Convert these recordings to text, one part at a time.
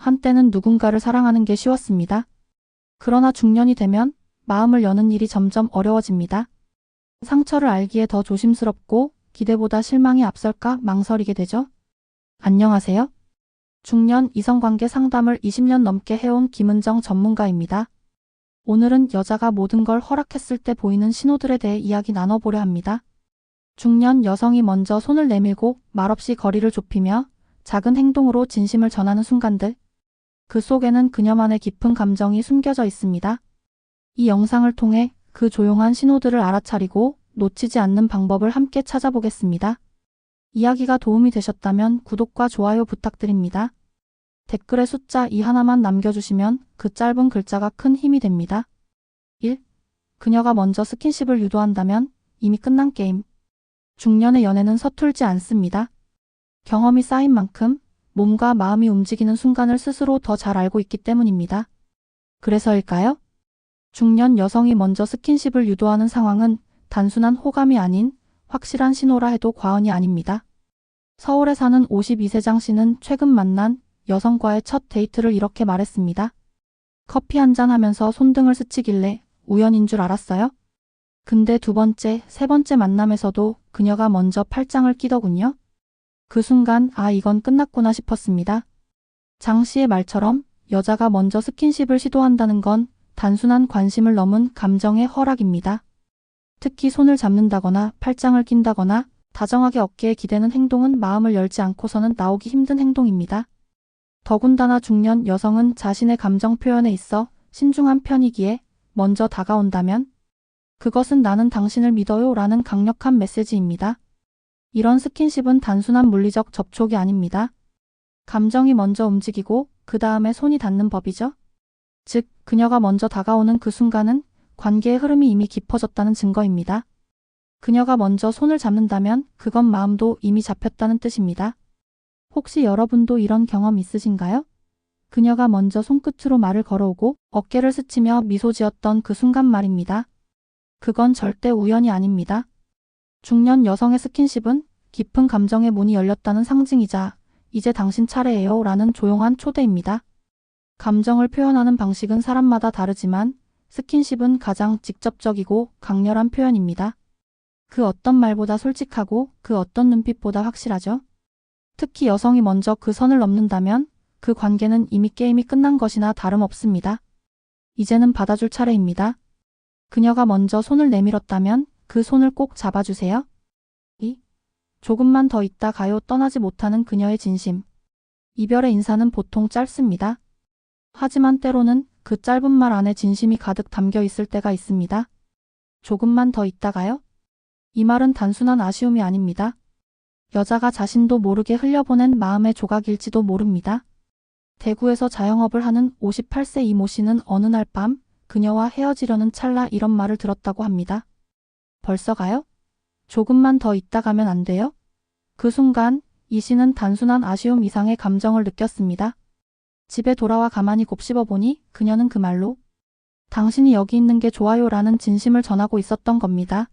한때는 누군가를 사랑하는 게 쉬웠습니다. 그러나 중년이 되면 마음을 여는 일이 점점 어려워집니다. 상처를 알기에 더 조심스럽고 기대보다 실망이 앞설까 망설이게 되죠. 안녕하세요. 중년 이성관계 상담을 20년 넘게 해온 김은정 전문가입니다. 오늘은 여자가 모든 걸 허락했을 때 보이는 신호들에 대해 이야기 나눠보려 합니다. 중년 여성이 먼저 손을 내밀고 말없이 거리를 좁히며 작은 행동으로 진심을 전하는 순간들. 그 속에는 그녀만의 깊은 감정이 숨겨져 있습니다. 이 영상을 통해 그 조용한 신호들을 알아차리고 놓치지 않는 방법을 함께 찾아보겠습니다. 이야기가 도움이 되셨다면 구독과 좋아요 부탁드립니다. 댓글에 숫자 2 하나만 남겨주시면 그 짧은 글자가 큰 힘이 됩니다. 1. 그녀가 먼저 스킨십을 유도한다면 이미 끝난 게임. 중년의 연애는 서툴지 않습니다. 경험이 쌓인 만큼 몸과 마음이 움직이는 순간을 스스로 더 잘 알고 있기 때문입니다. 그래서일까요? 중년 여성이 먼저 스킨십을 유도하는 상황은 단순한 호감이 아닌 확실한 신호라 해도 과언이 아닙니다. 서울에 사는 52세장 씨는 최근 만난 여성과의 첫 데이트를 이렇게 말했습니다. 커피 한잔 하면서 손등을 스치길래 우연인 줄 알았어요. 근데 두 번째, 세 번째 만남에서도 그녀가 먼저 팔짱을 끼더군요. 그 순간 이건 끝났구나 싶었습니다. 장 씨의 말처럼 여자가 먼저 스킨십을 시도한다는 건 단순한 관심을 넘은 감정의 허락입니다. 특히 손을 잡는다거나 팔짱을 낀다거나 다정하게 어깨에 기대는 행동은 마음을 열지 않고서는 나오기 힘든 행동입니다. 더군다나 중년 여성은 자신의 감정 표현에 있어 신중한 편이기에 먼저 다가온다면 그것은 나는 당신을 믿어요 라는 강력한 메시지입니다. 이런 스킨십은 단순한 물리적 접촉이 아닙니다. 감정이 먼저 움직이고 그 다음에 손이 닿는 법이죠. 즉, 그녀가 먼저 다가오는 그 순간은 관계의 흐름이 이미 깊어졌다는 증거입니다. 그녀가 먼저 손을 잡는다면 그건 마음도 이미 잡혔다는 뜻입니다. 혹시 여러분도 이런 경험 있으신가요? 그녀가 먼저 손끝으로 말을 걸어오고 어깨를 스치며 미소 지었던 그 순간 말입니다. 그건 절대 우연이 아닙니다. 중년 여성의 스킨십은 깊은 감정의 문이 열렸다는 상징이자 이제 당신 차례예요 라는 조용한 초대입니다. 감정을 표현하는 방식은 사람마다 다르지만 스킨십은 가장 직접적이고 강렬한 표현입니다. 그 어떤 말보다 솔직하고 그 어떤 눈빛보다 확실하죠. 특히 여성이 먼저 그 선을 넘는다면 그 관계는 이미 게임이 끝난 것이나 다름없습니다. 이제는 받아줄 차례입니다. 그녀가 먼저 손을 내밀었다면 그 손을 꼭 잡아주세요. 2. 조금만 더 있다 가요. 떠나지 못하는 그녀의 진심. 이별의 인사는 보통 짧습니다. 하지만 때로는 그 짧은 말 안에 진심이 가득 담겨 있을 때가 있습니다. 조금만 더 있다 가요? 이 말은 단순한 아쉬움이 아닙니다. 여자가 자신도 모르게 흘려보낸 마음의 조각일지도 모릅니다. 대구에서 자영업을 하는 58세 이모 씨는 어느 날 밤 그녀와 헤어지려는 찰나 이런 말을 들었다고 합니다. 벌써 가요? 조금만 더 있다 가면 안 돼요? 그 순간 이 씨는 단순한 아쉬움 이상의 감정을 느꼈습니다. 집에 돌아와 가만히 곱씹어 보니 그녀는 그 말로 당신이 여기 있는 게 좋아요 라는 진심을 전하고 있었던 겁니다.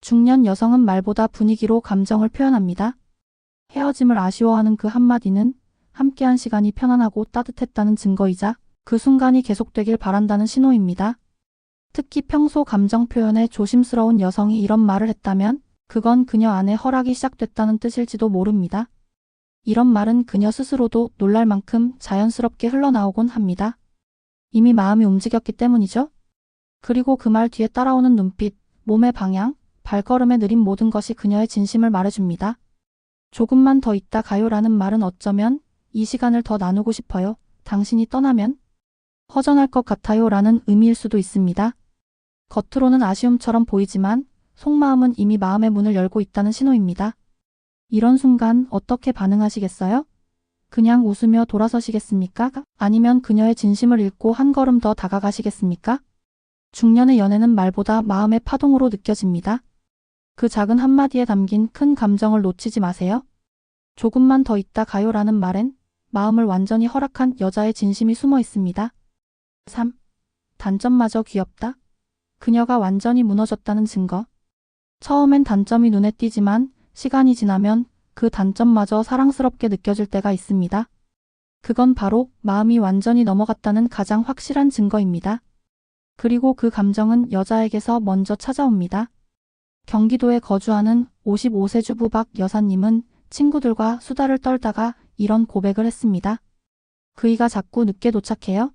중년 여성은 말보다 분위기로 감정을 표현합니다. 헤어짐을 아쉬워하는 그 한마디는 함께한 시간이 편안하고 따뜻했다는 증거이자 그 순간이 계속되길 바란다는 신호입니다. 특히 평소 감정 표현에 조심스러운 여성이 이런 말을 했다면 그건 그녀 안에 허락이 시작됐다는 뜻일지도 모릅니다. 이런 말은 그녀 스스로도 놀랄 만큼 자연스럽게 흘러나오곤 합니다. 이미 마음이 움직였기 때문이죠. 그리고 그 말 뒤에 따라오는 눈빛, 몸의 방향, 발걸음의 느린 모든 것이 그녀의 진심을 말해줍니다. 조금만 더 있다 가요라는 말은 어쩌면 이 시간을 더 나누고 싶어요. 당신이 떠나면 허전할 것 같아요 라는 의미일 수도 있습니다. 겉으로는 아쉬움처럼 보이지만 속마음은 이미 마음의 문을 열고 있다는 신호입니다. 이런 순간 어떻게 반응하시겠어요? 그냥 웃으며 돌아서시겠습니까? 아니면 그녀의 진심을 읽고 한 걸음 더 다가가시겠습니까? 중년의 연애는 말보다 마음의 파동으로 느껴집니다. 그 작은 한마디에 담긴 큰 감정을 놓치지 마세요. 조금만 더 있다 가요라는 말엔 마음을 완전히 허락한 여자의 진심이 숨어 있습니다. 3. 단점마저 귀엽다. 그녀가 완전히 무너졌다는 증거. 처음엔 단점이 눈에 띄지만 시간이 지나면 그 단점마저 사랑스럽게 느껴질 때가 있습니다. 그건 바로 마음이 완전히 넘어갔다는 가장 확실한 증거입니다. 그리고 그 감정은 여자에게서 먼저 찾아옵니다. 경기도에 거주하는 55세 주부 박 여사님은 친구들과 수다를 떨다가 이런 고백을 했습니다. 그이가 자꾸 늦게 도착해요?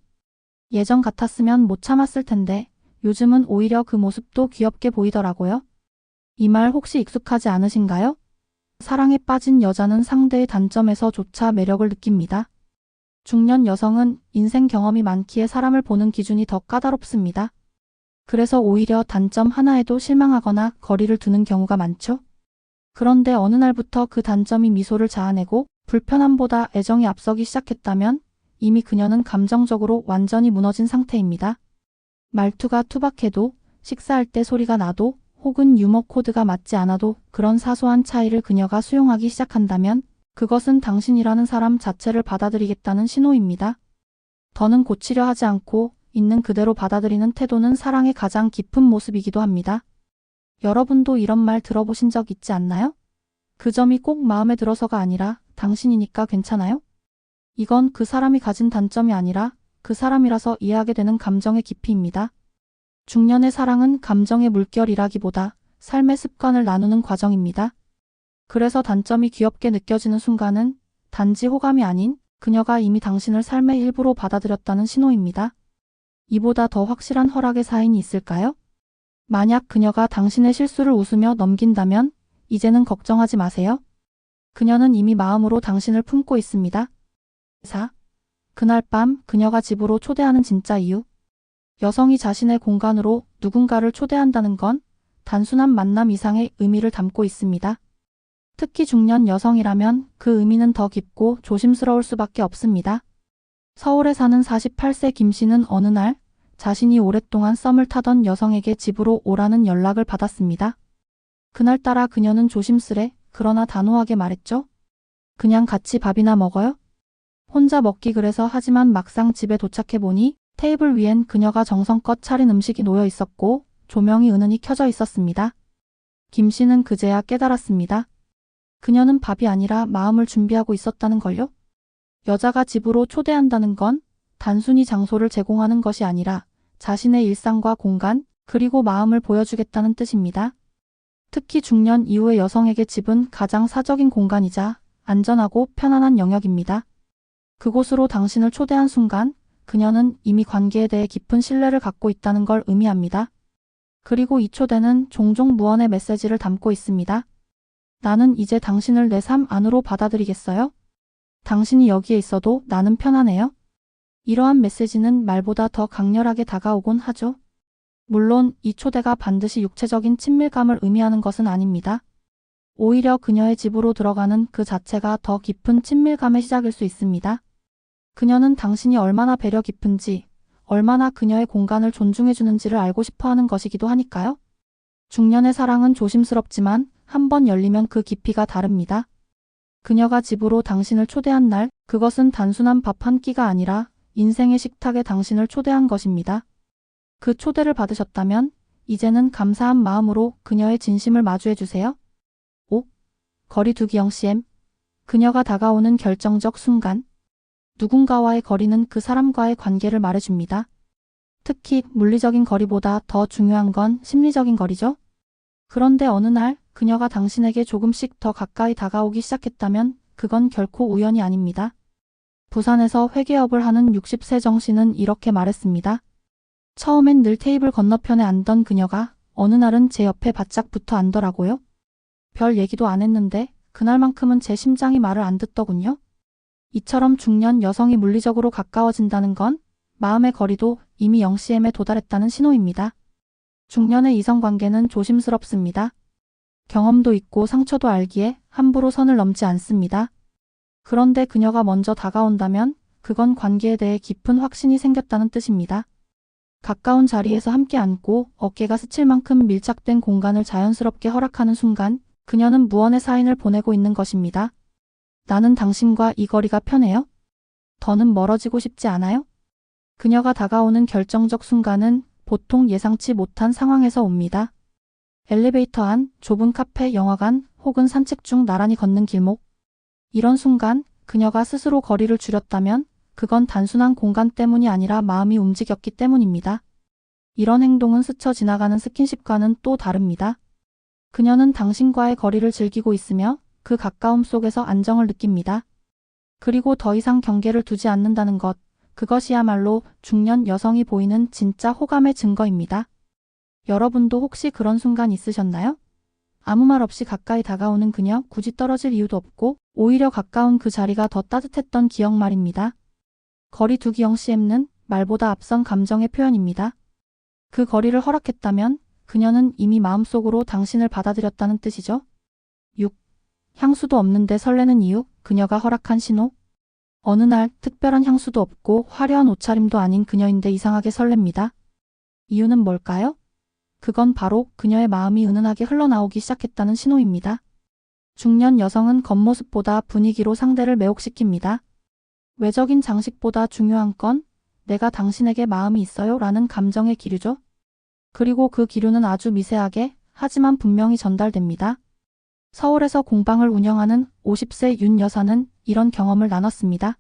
예전 같았으면 못 참았을 텐데 요즘은 오히려 그 모습도 귀엽게 보이더라고요. 이 말 혹시 익숙하지 않으신가요? 사랑에 빠진 여자는 상대의 단점에서조차 매력을 느낍니다. 중년 여성은 인생 경험이 많기에 사람을 보는 기준이 더 까다롭습니다. 그래서 오히려 단점 하나에도 실망하거나 거리를 두는 경우가 많죠. 그런데 어느 날부터 그 단점이 미소를 자아내고 불편함보다 애정이 앞서기 시작했다면 이미 그녀는 감정적으로 완전히 무너진 상태입니다. 말투가 투박해도, 식사할 때 소리가 나도, 혹은 유머 코드가 맞지 않아도 그런 사소한 차이를 그녀가 수용하기 시작한다면 그것은 당신이라는 사람 자체를 받아들이겠다는 신호입니다. 더는 고치려 하지 않고 있는 그대로 받아들이는 태도는 사랑의 가장 깊은 모습이기도 합니다. 여러분도 이런 말 들어보신 적 있지 않나요? 그 점이 꼭 마음에 들어서가 아니라 당신이니까 괜찮아요? 이건 그 사람이 가진 단점이 아니라 그 사람이라서 이해하게 되는 감정의 깊이입니다. 중년의 사랑은 감정의 물결이라기보다 삶의 습관을 나누는 과정입니다. 그래서 단점이 귀엽게 느껴지는 순간은 단지 호감이 아닌 그녀가 이미 당신을 삶의 일부로 받아들였다는 신호입니다. 이보다 더 확실한 허락의 사인이 있을까요? 만약 그녀가 당신의 실수를 웃으며 넘긴다면 이제는 걱정하지 마세요. 그녀는 이미 마음으로 당신을 품고 있습니다. 4. 그날 밤 그녀가 집으로 초대하는 진짜 이유. 여성이 자신의 공간으로 누군가를 초대한다는 건 단순한 만남 이상의 의미를 담고 있습니다. 특히 중년 여성이라면 그 의미는 더 깊고 조심스러울 수밖에 없습니다. 서울에 사는 48세 김 씨는 어느 날 자신이 오랫동안 썸을 타던 여성에게 집으로 오라는 연락을 받았습니다. 그날따라 그녀는 조심스레 그러나 단호하게 말했죠. 그냥 같이 밥이나 먹어요? 혼자 먹기 그래서 하지만 막상 집에 도착해보니 테이블 위엔 그녀가 정성껏 차린 음식이 놓여 있었고 조명이 은은히 켜져 있었습니다. 김 씨는 그제야 깨달았습니다. 그녀는 밥이 아니라 마음을 준비하고 있었다는 걸요. 여자가 집으로 초대한다는 건 단순히 장소를 제공하는 것이 아니라 자신의 일상과 공간, 그리고 마음을 보여주겠다는 뜻입니다. 특히 중년 이후의 여성에게 집은 가장 사적인 공간이자 안전하고 편안한 영역입니다. 그곳으로 당신을 초대한 순간 그녀는 이미 관계에 대해 깊은 신뢰를 갖고 있다는 걸 의미합니다. 그리고 이 초대는 종종 무언의 메시지를 담고 있습니다. 나는 이제 당신을 내 삶 안으로 받아들이겠어요? 당신이 여기에 있어도 나는 편하네요. 이러한 메시지는 말보다 더 강렬하게 다가오곤 하죠. 물론 이 초대가 반드시 육체적인 친밀감을 의미하는 것은 아닙니다. 오히려 그녀의 집으로 들어가는 그 자체가 더 깊은 친밀감의 시작일 수 있습니다. 그녀는 당신이 얼마나 배려 깊은지, 얼마나 그녀의 공간을 존중해주는지를 알고 싶어하는 것이기도 하니까요. 중년의 사랑은 조심스럽지만 한번 열리면 그 깊이가 다릅니다. 그녀가 집으로 당신을 초대한 날, 그것은 단순한 밥 한 끼가 아니라 인생의 식탁에 당신을 초대한 것입니다. 그 초대를 받으셨다면 이제는 감사한 마음으로 그녀의 진심을 마주해주세요. 5. 거리두기 영CM. 그녀가 다가오는 결정적 순간. 누군가와의 거리는 그 사람과의 관계를 말해줍니다. 특히 물리적인 거리보다 더 중요한 건 심리적인 거리죠. 그런데 어느 날 그녀가 당신에게 조금씩 더 가까이 다가오기 시작했다면 그건 결코 우연이 아닙니다. 부산에서 회계업을 하는 60세 정 씨는 이렇게 말했습니다. 처음엔 늘 테이블 건너편에 앉던 그녀가 어느 날은 제 옆에 바짝 붙어 앉더라고요. 별 얘기도 안 했는데 그날만큼은 제 심장이 말을 안 듣더군요. 이처럼 중년 여성이 물리적으로 가까워진다는 건 마음의 거리도 이미 영CM에 도달했다는 신호입니다. 중년의 이성관계는 조심스럽습니다. 경험도 있고 상처도 알기에 함부로 선을 넘지 않습니다. 그런데 그녀가 먼저 다가온다면 그건 관계에 대해 깊은 확신이 생겼다는 뜻입니다. 가까운 자리에서 함께 앉고 어깨가 스칠 만큼 밀착된 공간을 자연스럽게 허락하는 순간 그녀는 무언의 사인을 보내고 있는 것입니다. 나는 당신과 이 거리가 편해요? 더는 멀어지고 싶지 않아요? 그녀가 다가오는 결정적 순간은 보통 예상치 못한 상황에서 옵니다. 엘리베이터 안, 좁은 카페, 영화관, 혹은 산책 중 나란히 걷는 길목. 이런 순간 그녀가 스스로 거리를 줄였다면 그건 단순한 공간 때문이 아니라 마음이 움직였기 때문입니다. 이런 행동은 스쳐 지나가는 스킨십과는 또 다릅니다. 그녀는 당신과의 거리를 즐기고 있으며 그 가까움 속에서 안정을 느낍니다. 그리고 더 이상 경계를 두지 않는다는 것, 그것이야말로 중년 여성이 보이는 진짜 호감의 증거입니다. 여러분도 혹시 그런 순간 있으셨나요? 아무 말 없이 가까이 다가오는 그녀, 굳이 떨어질 이유도 없고 오히려 가까운 그 자리가 더 따뜻했던 기억 말입니다. 거리 두기 영CM는 말보다 앞선 감정의 표현입니다. 그 거리를 허락했다면 그녀는 이미 마음속으로 당신을 받아들였다는 뜻이죠. 6. 향수도 없는데 설레는 이유, 그녀가 허락한 신호. 어느 날 특별한 향수도 없고 화려한 옷차림도 아닌 그녀인데 이상하게 설렙니다. 이유는 뭘까요? 그건 바로 그녀의 마음이 은은하게 흘러나오기 시작했다는 신호입니다. 중년 여성은 겉모습보다 분위기로 상대를 매혹시킵니다. 외적인 장식보다 중요한 건 내가 당신에게 마음이 있어요 라는 감정의 기류죠. 그리고 그 기류는 아주 미세하게 하지만 분명히 전달됩니다. 서울에서 공방을 운영하는 50세 윤 여사는 이런 경험을 나눴습니다.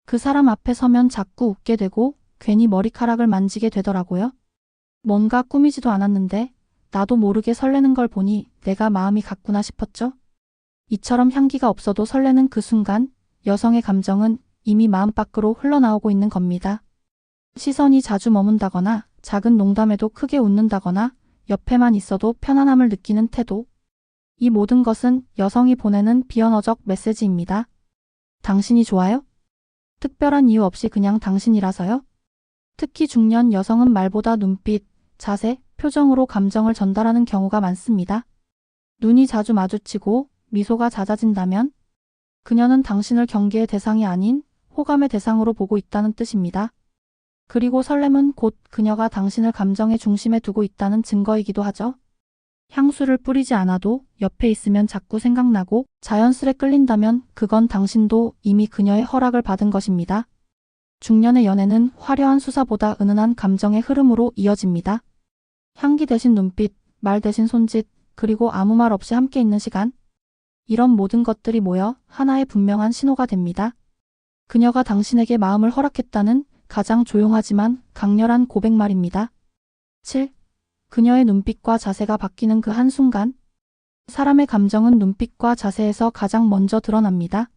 그 사람 앞에 서면 자꾸 웃게 되고 괜히 머리카락을 만지게 되더라고요. 뭔가 꾸미지도 않았는데 나도 모르게 설레는 걸 보니 내가 마음이 갔구나 싶었죠. 이처럼 향기가 없어도 설레는 그 순간 여성의 감정은 이미 마음 밖으로 흘러나오고 있는 겁니다. 시선이 자주 머문다거나 작은 농담에도 크게 웃는다거나 옆에만 있어도 편안함을 느끼는 태도. 이 모든 것은 여성이 보내는 비언어적 메시지입니다. 당신이 좋아요? 특별한 이유 없이 그냥 당신이라서요? 특히 중년 여성은 말보다 눈빛, 자세, 표정으로 감정을 전달하는 경우가 많습니다. 눈이 자주 마주치고 미소가 잦아진다면 그녀는 당신을 경계의 대상이 아닌 호감의 대상으로 보고 있다는 뜻입니다. 그리고 설렘은 곧 그녀가 당신을 감정의 중심에 두고 있다는 증거이기도 하죠. 향수를 뿌리지 않아도 옆에 있으면 자꾸 생각나고 자연스레 끌린다면 그건 당신도 이미 그녀의 허락을 받은 것입니다. 중년의 연애는 화려한 수사보다 은은한 감정의 흐름으로 이어집니다. 향기 대신 눈빛, 말 대신 손짓, 그리고 아무 말 없이 함께 있는 시간. 이런 모든 것들이 모여 하나의 분명한 신호가 됩니다. 그녀가 당신에게 마음을 허락했다는 가장 조용하지만 강렬한 고백 말입니다. 7. 그녀의 눈빛과 자세가 바뀌는 그 한순간. 사람의 감정은 눈빛과 자세에서 가장 먼저 드러납니다.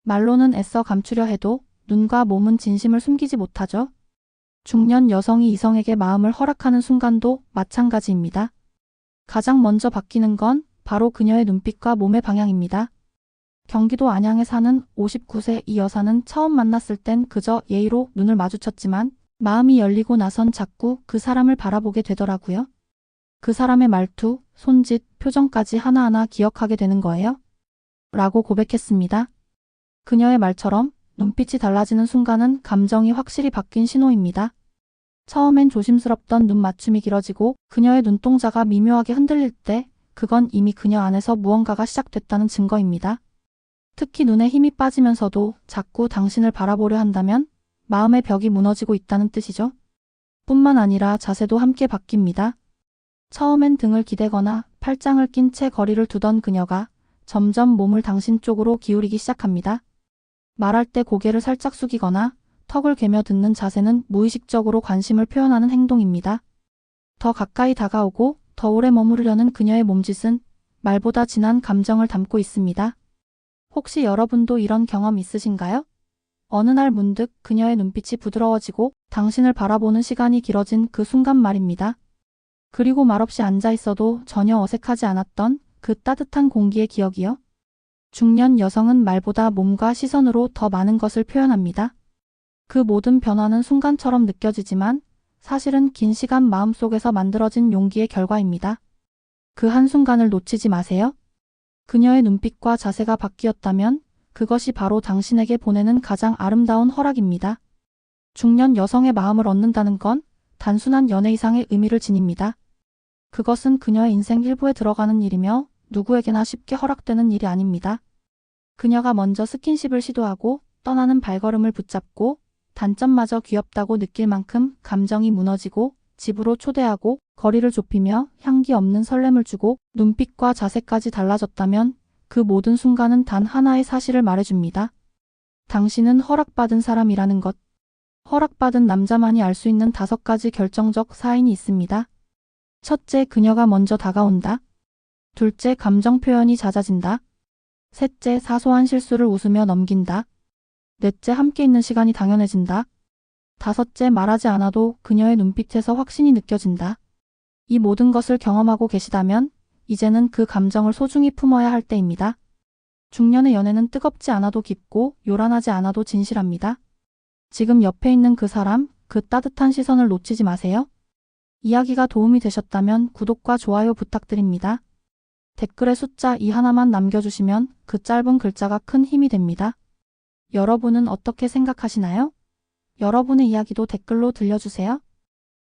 말로는 애써 감추려 해도 눈과 몸은 진심을 숨기지 못하죠. 중년 여성이 이성에게 마음을 허락하는 순간도 마찬가지입니다. 가장 먼저 바뀌는 건 바로 그녀의 눈빛과 몸의 방향입니다. 경기도 안양에 사는 59세 이 여사는 처음 만났을 땐 그저 예의로 눈을 마주쳤지만 마음이 열리고 나선 자꾸 그 사람을 바라보게 되더라고요. 그 사람의 말투, 손짓, 표정까지 하나하나 기억하게 되는 거예요. 라고 고백했습니다. 그녀의 말처럼 눈빛이 달라지는 순간은 감정이 확실히 바뀐 신호입니다. 처음엔 조심스럽던 눈 맞춤이 길어지고 그녀의 눈동자가 미묘하게 흔들릴 때 그건 이미 그녀 안에서 무언가가 시작됐다는 증거입니다. 특히 눈에 힘이 빠지면서도 자꾸 당신을 바라보려 한다면 마음의 벽이 무너지고 있다는 뜻이죠. 뿐만 아니라 자세도 함께 바뀝니다. 처음엔 등을 기대거나 팔짱을 낀 채 거리를 두던 그녀가 점점 몸을 당신 쪽으로 기울이기 시작합니다. 말할 때 고개를 살짝 숙이거나 턱을 괴며 듣는 자세는 무의식적으로 관심을 표현하는 행동입니다. 더 가까이 다가오고 더 오래 머무르려는 그녀의 몸짓은 말보다 진한 감정을 담고 있습니다. 혹시 여러분도 이런 경험 있으신가요? 어느 날 문득 그녀의 눈빛이 부드러워지고 당신을 바라보는 시간이 길어진 그 순간 말입니다. 그리고 말없이 앉아 있어도 전혀 어색하지 않았던 그 따뜻한 공기의 기억이요. 중년 여성은 말보다 몸과 시선으로 더 많은 것을 표현합니다. 그 모든 변화는 순간처럼 느껴지지만 사실은 긴 시간 마음속에서 만들어진 용기의 결과입니다. 그 한순간을 놓치지 마세요. 그녀의 눈빛과 자세가 바뀌었다면 그것이 바로 당신에게 보내는 가장 아름다운 허락입니다. 중년 여성의 마음을 얻는다는 건 단순한 연애 이상의 의미를 지닙니다. 그것은 그녀의 인생 일부에 들어가는 일이며 누구에게나 쉽게 허락되는 일이 아닙니다. 그녀가 먼저 스킨십을 시도하고 떠나는 발걸음을 붙잡고 단점마저 귀엽다고 느낄 만큼 감정이 무너지고 집으로 초대하고 거리를 좁히며 향기 없는 설렘을 주고 눈빛과 자세까지 달라졌다면 그 모든 순간은 단 하나의 사실을 말해줍니다. 당신은 허락받은 사람이라는 것. 허락받은 남자만이 알 수 있는 5가지 결정적 사인이 있습니다. 첫째, 그녀가 먼저 다가온다. 둘째, 감정 표현이 잦아진다. 셋째, 사소한 실수를 웃으며 넘긴다. 넷째, 함께 있는 시간이 당연해진다. 다섯째, 말하지 않아도 그녀의 눈빛에서 확신이 느껴진다. 이 모든 것을 경험하고 계시다면 이제는 그 감정을 소중히 품어야 할 때입니다. 중년의 연애는 뜨겁지 않아도 깊고 요란하지 않아도 진실합니다. 지금 옆에 있는 그 사람, 그 따뜻한 시선을 놓치지 마세요. 이야기가 도움이 되셨다면 구독과 좋아요 부탁드립니다. 댓글에 숫자 2 하나만 남겨주시면 그 짧은 글자가 큰 힘이 됩니다. 여러분은 어떻게 생각하시나요? 여러분의 이야기도 댓글로 들려주세요.